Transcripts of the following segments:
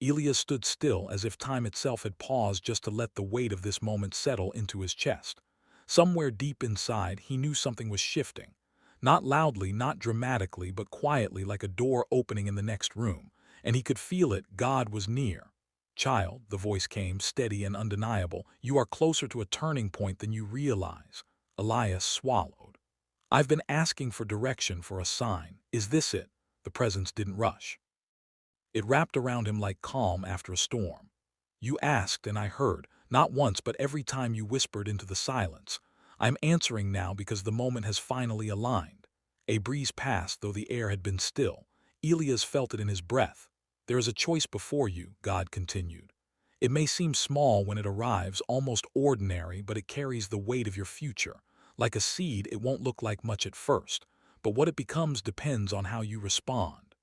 Elias stood still as if time itself had paused just to let the weight of this moment settle into his chest. Somewhere deep inside, he knew something was shifting. Not loudly, not dramatically, but quietly like a door opening in the next room. And he could feel it. God was near. "Child," the voice came, steady and undeniable, "you are closer to a turning point than you realize." Elias swallowed. "I've been asking for direction, for a sign. Is this it?" The presence didn't rush. It wrapped around him like calm after a storm. "You asked and I heard, not once but every time you whispered into the silence. I'm answering now because the moment has finally aligned." A breeze passed, though the air had been still. Elias felt it in his breath. "There is a choice before you," God continued. "It may seem small when it arrives, almost ordinary, but it carries the weight of your future. Like a seed, it won't look like much at first, but what it becomes depends on how you respond."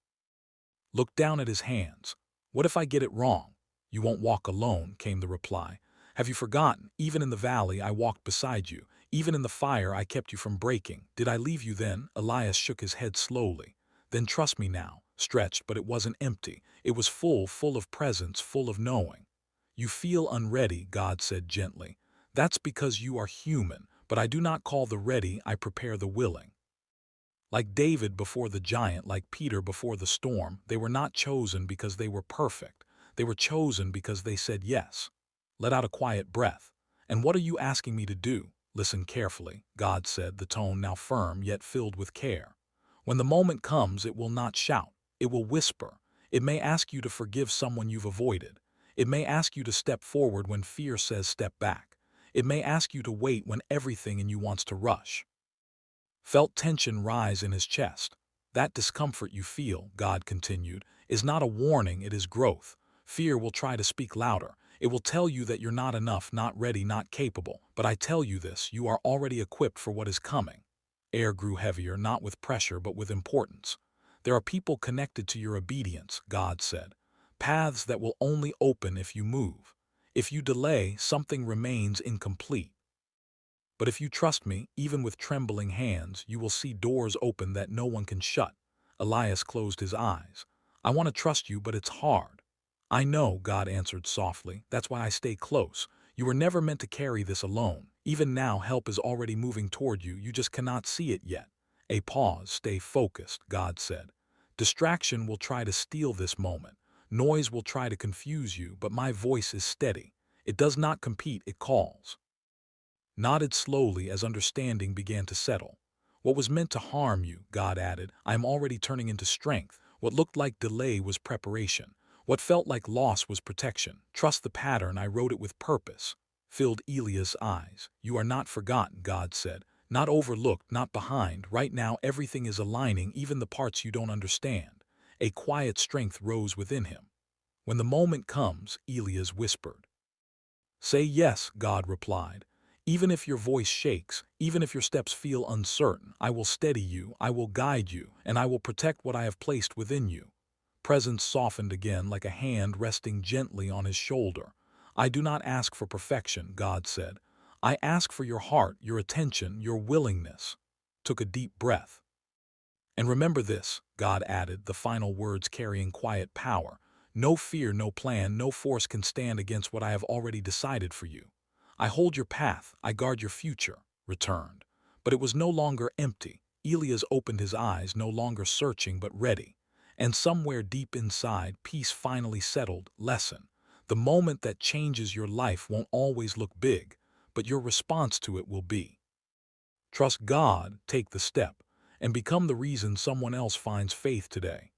Looked down at his hands. "What if I get it wrong?" "You won't walk alone," came the reply. "Have you forgotten? Even in the valley, I walked beside you. Even in the fire, I kept you from breaking. Did I leave you then?" Elias shook his head slowly. "Then trust me now." Stretched, but it wasn't empty. It was full, full of presence, full of knowing. "You feel unready," God said gently. "That's because you are human, but I do not call the ready, I prepare the willing." Like David before the giant, like Peter before the storm, they were not chosen because they were perfect. They were chosen because they said yes. Let out a quiet breath. "And what are you asking me to do?" "Listen carefully," God said, the tone now firm yet filled with care. "When the moment comes, it will not shout. It will whisper. It may ask you to forgive someone you've avoided. It may ask you to step forward when fear says step back. It may ask you to wait when everything in you wants to rush." Felt tension rise in his chest. "That discomfort you feel," God continued, "is not a warning, it is growth. Fear will try to speak louder. It will tell you that you're not enough, not ready, not capable. But I tell you this, you are already equipped for what is coming." Air grew heavier, not with pressure but with importance. "There are people connected to your obedience," God said. "Paths that will only open if you move. If you delay, something remains incomplete. But if you trust me, even with trembling hands, you will see doors open that no one can shut." Elias closed his eyes. "I want to trust you, but it's hard." "I know," God answered softly. "That's why I stay close. You were never meant to carry this alone. Even now, help is already moving toward you. You just cannot see it yet." A pause. "Stay focused," God said. "Distraction will try to steal this moment. Noise will try to confuse you, but my voice is steady. It does not compete, it calls." Nodded slowly as understanding began to settle. "What was meant to harm you," God added, "I am already turning into strength. What looked like delay was preparation. What felt like loss was protection. Trust the pattern, I wrote it with purpose." Filled Elias' eyes. "You are not forgotten," God said. "Not overlooked, not behind. Right now everything is aligning, even the parts you don't understand." A quiet strength rose within him. "When the moment comes," Elias whispered. "Say yes," God replied. "Even if your voice shakes, even if your steps feel uncertain, I will steady you, I will guide you, and I will protect what I have placed within you." Presence softened again like a hand resting gently on his shoulder. "I do not ask for perfection," God said. "I ask for your heart, your attention, your willingness." Took a deep breath. "And remember this," God added, the final words carrying quiet power. "No fear, no plan, no force can stand against what I have already decided for you. I hold your path, I guard your future." Returned. But it was no longer empty. Elias opened his eyes, no longer searching but ready. And somewhere deep inside, peace finally settled. Lesson. The moment that changes your life won't always look big, but your response to it will be. Trust God, take the step, and become the reason someone else finds faith today.